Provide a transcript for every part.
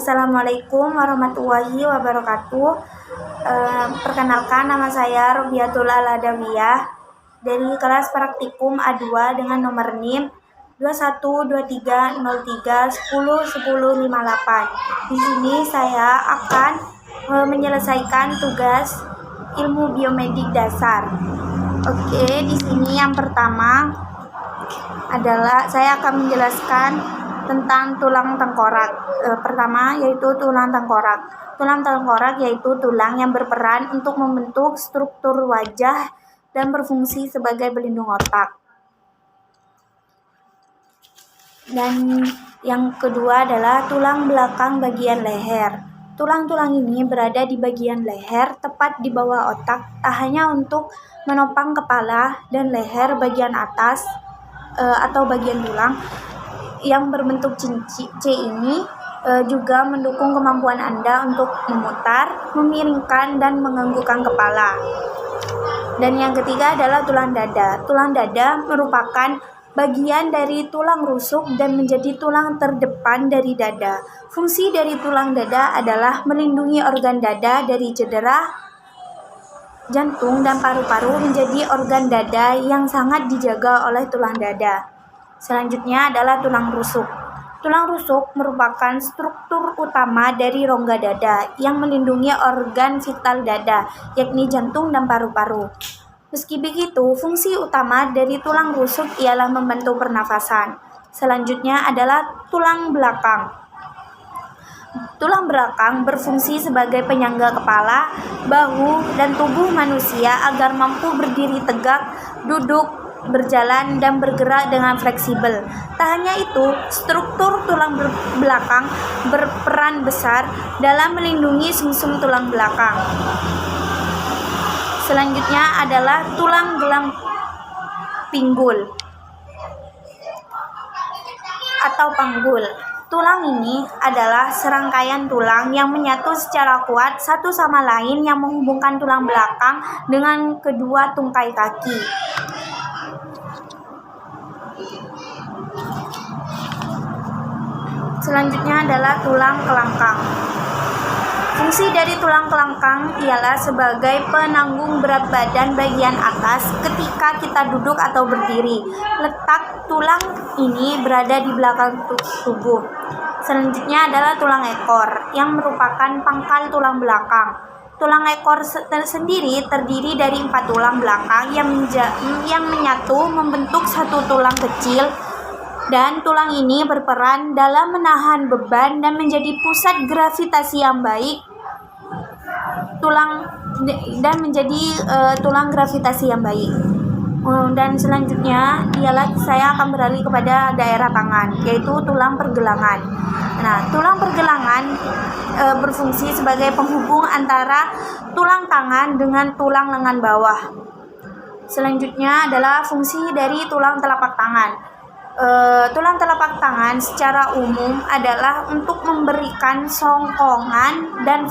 Assalamualaikum warahmatullahi wabarakatuh. Perkenalkan, nama saya Robiatul Aladawiyah dari kelas praktikum A2 dengan nomor NIM 212303101058. Di sini saya akan menyelesaikan tugas ilmu biomedik dasar. Oke, di sini yang pertama adalah saya akan menjelaskan tentang tulang tengkorak. Pertama yaitu tulang tengkorak. Tulang tengkorak yaitu tulang yang berperan untuk membentuk struktur wajah dan berfungsi sebagai pelindung otak. Dan yang kedua adalah tulang belakang bagian leher. Tulang-tulang ini berada di bagian leher, tepat di bawah otak, tak hanya untuk menopang kepala dan leher bagian atas atau bagian tulang yang berbentuk C ini juga mendukung kemampuan Anda untuk memutar, memiringkan, dan menganggukkan kepala. Dan yang ketiga adalah tulang dada. Tulang dada merupakan bagian dari tulang rusuk dan menjadi tulang terdepan dari dada. Fungsi dari tulang dada adalah melindungi organ dada dari cedera jantung dan paru-paru, menjadi organ dada yang sangat dijaga oleh tulang dada. Selanjutnya adalah tulang rusuk. Tulang rusuk merupakan struktur utama dari rongga dada yang melindungi organ vital dada, yakni jantung dan paru-paru. Meski begitu, fungsi utama dari tulang rusuk ialah membantu pernafasan. Selanjutnya adalah tulang belakang. Tulang belakang berfungsi sebagai penyangga kepala, bahu, dan tubuh manusia agar mampu berdiri tegak, duduk, berjalan, dan bergerak dengan fleksibel. Tak hanya itu, struktur tulang belakang berperan besar dalam melindungi sumsum tulang belakang. Selanjutnya adalah tulang gelang pinggul atau panggul. Tulang ini adalah serangkaian tulang yang menyatu secara kuat satu sama lain yang menghubungkan tulang belakang dengan kedua tungkai kaki. Selanjutnya adalah tulang kelangkang. Fungsi dari tulang kelangkang ialah sebagai penanggung berat badan bagian atas ketika kita duduk atau berdiri. Letak tulang ini berada di belakang tubuh. Selanjutnya adalah tulang ekor yang merupakan pangkal tulang belakang. Tulang ekor sendiri terdiri dari 4 tulang belakang yang menyatu membentuk satu tulang kecil. Dan tulang ini berperan dalam menahan beban dan menjadi pusat gravitasi yang baik. Tulang gravitasi yang baik. Dan selanjutnya ialah saya akan beralih kepada daerah tangan, yaitu tulang pergelangan. Nah, tulang pergelangan berfungsi sebagai penghubung antara tulang tangan dengan tulang lengan bawah. Selanjutnya adalah fungsi dari tulang telapak tangan. Tulang telapak tangan secara umum adalah untuk memberikan songkongan dan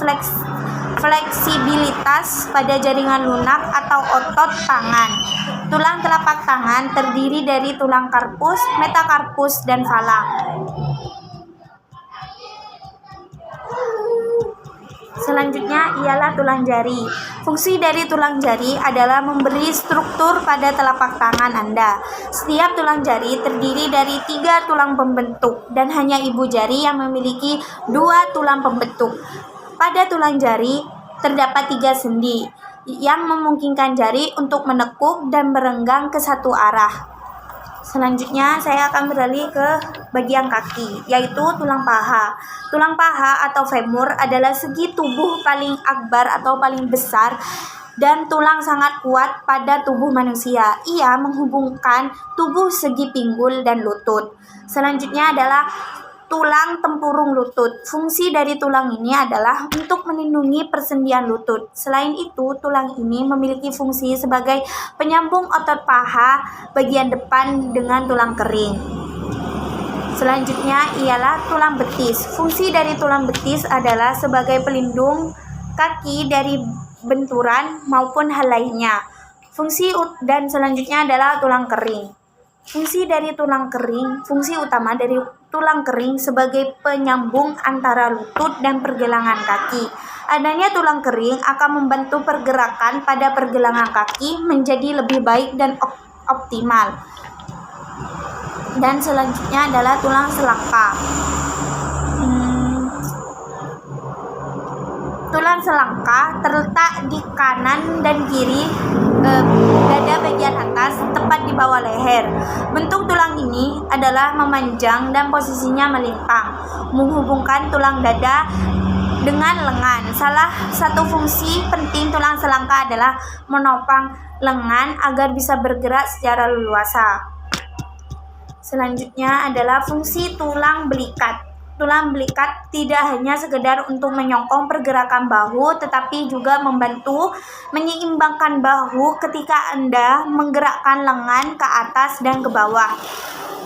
fleksibilitas pada jaringan lunak atau otot tangan. Tulang telapak tangan terdiri dari tulang karpus, metakarpus, dan falang. Selanjutnya ialah tulang jari. Fungsi dari tulang jari adalah memberi struktur pada telapak tangan Anda. Setiap tulang jari terdiri dari 3 tulang pembentuk dan hanya ibu jari yang memiliki 2 tulang pembentuk. Pada tulang jari terdapat 3 sendi yang memungkinkan jari untuk menekuk dan merenggang ke satu arah. Selanjutnya saya akan beralih ke bagian kaki, yaitu tulang paha. Tulang paha atau femur adalah segi tubuh paling akbar atau paling besar dan tulang sangat kuat pada tubuh manusia. Ia menghubungkan tubuh segi pinggul dan lutut. Selanjutnya adalah tulang tempurung lutut. Fungsi dari tulang ini adalah untuk melindungi persendian lutut. Selain itu, tulang ini memiliki fungsi sebagai penyambung otot paha bagian depan dengan tulang kering. Selanjutnya ialah tulang betis. Fungsi dari tulang betis adalah sebagai pelindung kaki dari benturan maupun hal lainnya. Dan selanjutnya adalah tulang kering. Fungsi utama dari tulang kering sebagai penyambung antara lutut dan pergelangan kaki. Adanya tulang kering akan membantu pergerakan pada pergelangan kaki menjadi lebih baik dan optimal. Dan selanjutnya adalah tulang selangka. Tulang selangka terletak di kanan dan kiri dada bagian atas, tepat di bawah leher. Bentuk tulang ini adalah memanjang dan posisinya melintang, menghubungkan tulang dada dengan lengan. Salah satu fungsi penting tulang selangka adalah menopang lengan agar bisa bergerak secara leluasa. Selanjutnya adalah fungsi tulang belikat. Tulang belikat tidak hanya sekedar untuk menyokong pergerakan bahu, tetapi juga membantu menyeimbangkan bahu ketika Anda menggerakkan lengan ke atas dan ke bawah.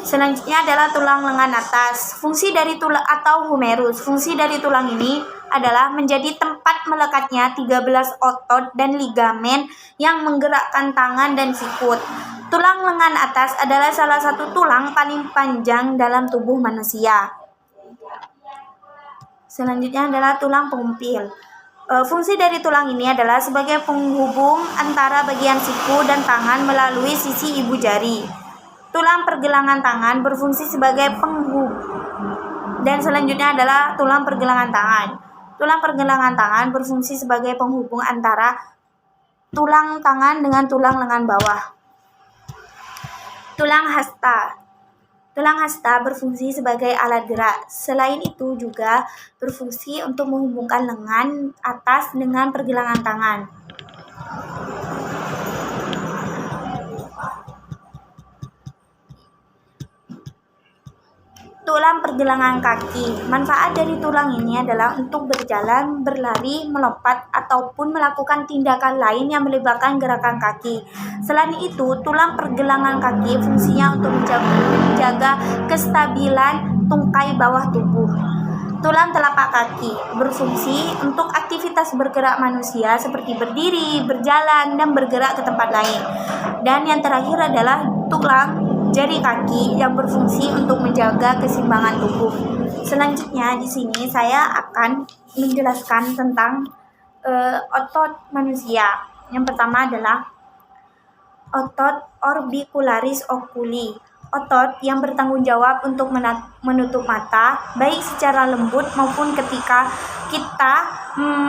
Selanjutnya adalah tulang lengan atas. Fungsi dari tulang atau humerus. Fungsi dari tulang ini adalah menjadi tempat melekatnya 13 otot dan ligamen yang menggerakkan tangan dan sikut. Tulang lengan atas adalah salah satu tulang paling panjang dalam tubuh manusia. Selanjutnya adalah tulang pengumpil. Fungsi dari tulang ini adalah sebagai penghubung antara bagian siku dan tangan melalui sisi ibu jari. Tulang pergelangan tangan berfungsi sebagai penghubung. Dan selanjutnya adalah tulang pergelangan tangan. Tulang pergelangan tangan berfungsi sebagai penghubung antara tulang tangan dengan tulang lengan bawah. Tulang hasta. Tulang hasta berfungsi sebagai alat gerak. Selain itu juga berfungsi untuk menghubungkan lengan atas dengan pergelangan tangan. Tulang pergelangan kaki. Manfaat dari tulang ini adalah untuk berjalan, berlari, melompat, ataupun melakukan tindakan lain yang melibatkan gerakan kaki. Selain itu, tulang pergelangan kaki fungsinya untuk menjaga kestabilan tungkai bawah tubuh. Tulang telapak kaki berfungsi untuk aktivitas bergerak manusia seperti berdiri, berjalan, dan bergerak ke tempat lain. Dan yang terakhir adalah tulang jari kaki yang berfungsi untuk menjaga keseimbangan tubuh. Selanjutnya di sini saya akan menjelaskan tentang otot manusia. Yang pertama adalah otot orbicularis oculi. Otot yang bertanggung jawab untuk menutup mata, baik secara lembut maupun ketika kita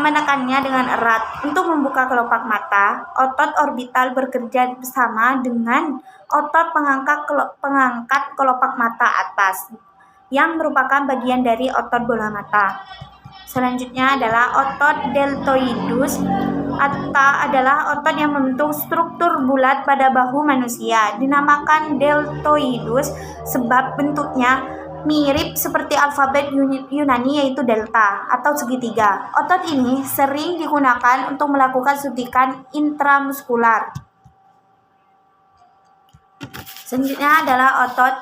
menekannya dengan erat. Untuk membuka kelopak mata, otot orbital bekerja bersama dengan otot pengangkat kelopak mata atas, yang merupakan bagian dari otot bola mata. Selanjutnya adalah otot deltoidus. Adalah otot yang membentuk struktur bulat pada bahu manusia. Dinamakan deltoidus sebab bentuknya mirip seperti alfabet Yunani, yaitu delta atau segitiga. Otot ini sering digunakan untuk melakukan suntikan intramuskular. Selanjutnya adalah otot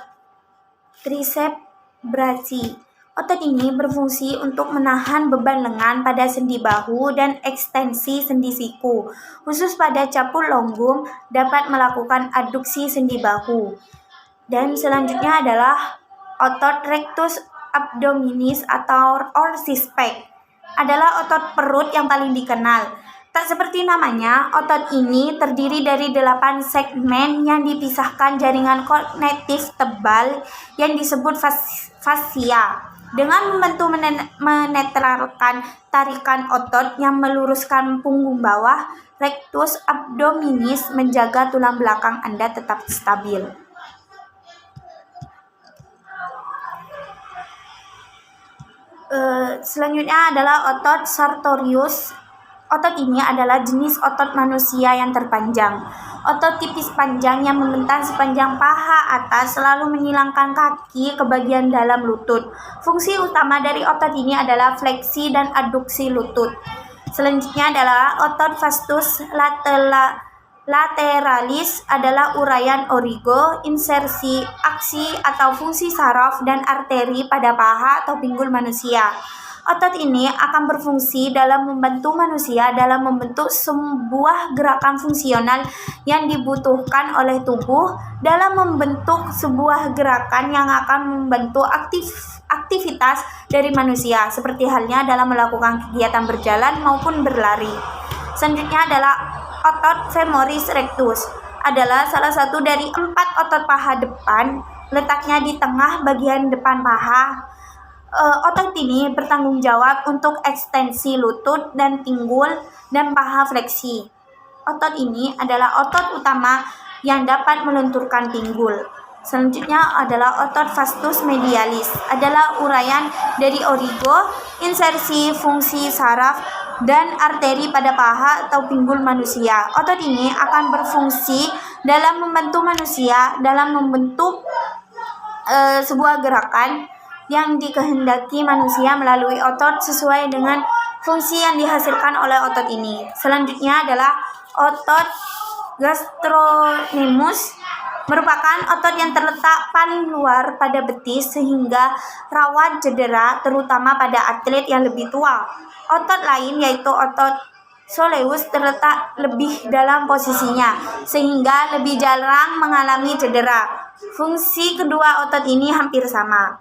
triceps brachii. Otot ini berfungsi untuk menahan beban lengan pada sendi bahu dan ekstensi sendi siku. Khusus pada caput longgum dapat melakukan aduksi sendi bahu. Dan selanjutnya adalah otot rectus abdominis atau six pack. Adalah otot perut yang paling dikenal. Tak seperti namanya, otot ini terdiri dari 8 segmen yang dipisahkan jaringan konektif tebal yang disebut fascia. Dengan membantu menetralkan tarikan otot yang meluruskan punggung bawah, rectus abdominis menjaga tulang belakang Anda tetap stabil. Selanjutnya adalah otot sartorius. Otot ini adalah jenis otot manusia yang terpanjang. Otot tipis panjang yang membentang sepanjang paha atas selalu menyilangkan kaki ke bagian dalam lutut. Fungsi utama dari otot ini adalah fleksi dan aduksi lutut. Selanjutnya adalah otot vastus lateralis adalah uraian origo, insersi, aksi atau fungsi saraf dan arteri pada paha atau pinggul manusia. Otot ini akan berfungsi dalam membantu manusia dalam membentuk sebuah gerakan fungsional yang dibutuhkan oleh tubuh dalam membentuk sebuah gerakan yang akan membantu aktivitas dari manusia, seperti halnya dalam melakukan kegiatan berjalan maupun berlari. Selanjutnya adalah otot femoris rectus. Adalah salah satu dari 4 otot paha depan, letaknya di tengah bagian depan paha. Otot ini bertanggung jawab untuk ekstensi lutut dan pinggul dan paha fleksi. Otot ini adalah otot utama yang dapat melunturkan pinggul. Selanjutnya adalah otot vastus medialis. Adalah uraian dari origo, insersi fungsi saraf, dan arteri pada paha atau pinggul manusia. Otot ini akan berfungsi dalam membantu manusia dalam membentuk sebuah gerakan yang dikehendaki manusia melalui otot sesuai dengan fungsi yang dihasilkan oleh otot ini. Selanjutnya adalah otot gastrocnemius, merupakan otot yang terletak paling luar pada betis sehingga rawan cedera, terutama pada atlet yang lebih tua. Otot lain yaitu otot soleus terletak lebih dalam posisinya sehingga lebih jarang mengalami cedera. Fungsi kedua otot ini hampir sama.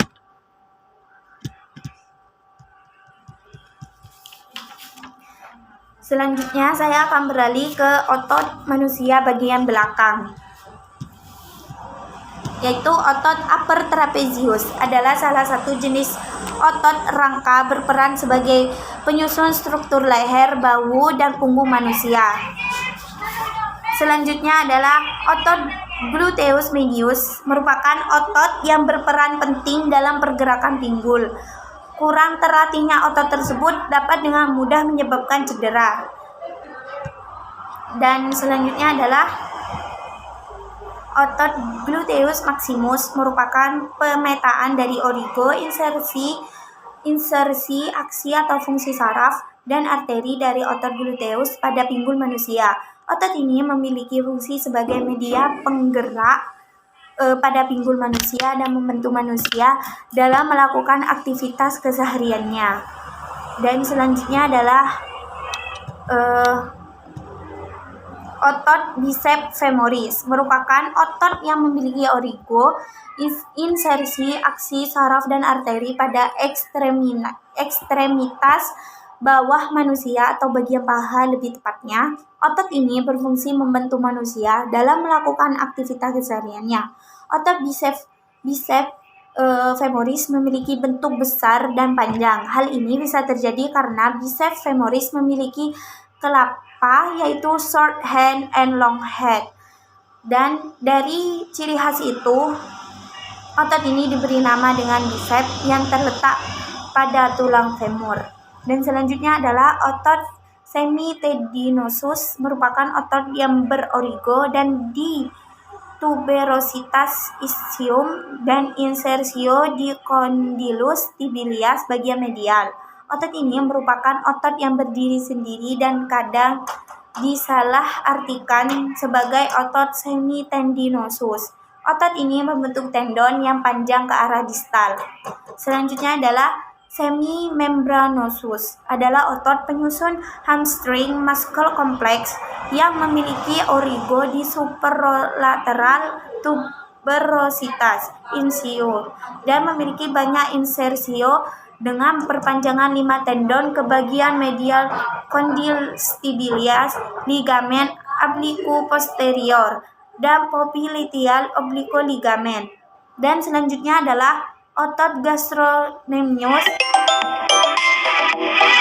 Selanjutnya saya akan beralih ke otot manusia bagian belakang, yaitu otot upper trapezius. Adalah salah satu jenis otot rangka berperan sebagai penyusun struktur leher, bahu, dan punggung manusia. Selanjutnya adalah otot gluteus medius, merupakan otot yang berperan penting dalam pergerakan pinggul. Kurang terlatihnya otot tersebut dapat dengan mudah menyebabkan cedera. Dan selanjutnya adalah otot gluteus maximus, merupakan pemetaan dari origo, insersi aksi atau fungsi saraf, dan arteri dari otot gluteus pada pinggul manusia. Otot ini memiliki fungsi sebagai media penggerak pada pinggul manusia dan membantu manusia dalam melakukan aktivitas kesehariannya. Dan selanjutnya adalah otot biceps femoris, merupakan otot yang memiliki origo, insersi aksi saraf dan arteri pada ekstremitas bawah manusia atau bagian paha lebih tepatnya. Otot ini berfungsi membantu manusia dalam melakukan aktivitas kesehariannya. Otot biceps femoris memiliki bentuk besar dan panjang. Hal ini bisa terjadi karena biceps femoris memiliki kelapa, yaitu short hand and long head. Dan dari ciri khas itu, otot ini diberi nama dengan biceps yang terletak pada tulang femur. Dan selanjutnya adalah otot semitendinosus, merupakan otot yang berorigo dan di tuberositas ischium dan insersio di condylus tibialis bagian medial. Otot ini merupakan otot yang berdiri sendiri dan kadang disalahartikan sebagai otot semitendinosus. Otot ini membentuk tendon yang panjang ke arah distal. Selanjutnya adalah semimembranosus, adalah otot penyusun hamstring muscle complex yang memiliki origo di superolateral tuberositas ischium dan memiliki banyak insersio dengan perpanjangan 5 tendon ke bagian medial condylus tibialis, ligamen oblique posterior, dan popliteal oblique ligament. Dan selanjutnya adalah otot gastrocnemius,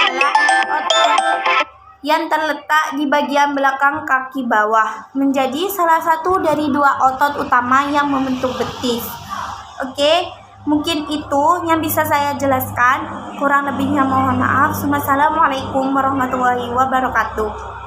adalah otot yang terletak di bagian belakang kaki bawah, menjadi salah satu dari 2 otot utama yang membentuk betis. Oke, mungkin itu yang bisa saya jelaskan. Kurang lebihnya mohon maaf. Wassalamualaikum warahmatullahi wabarakatuh.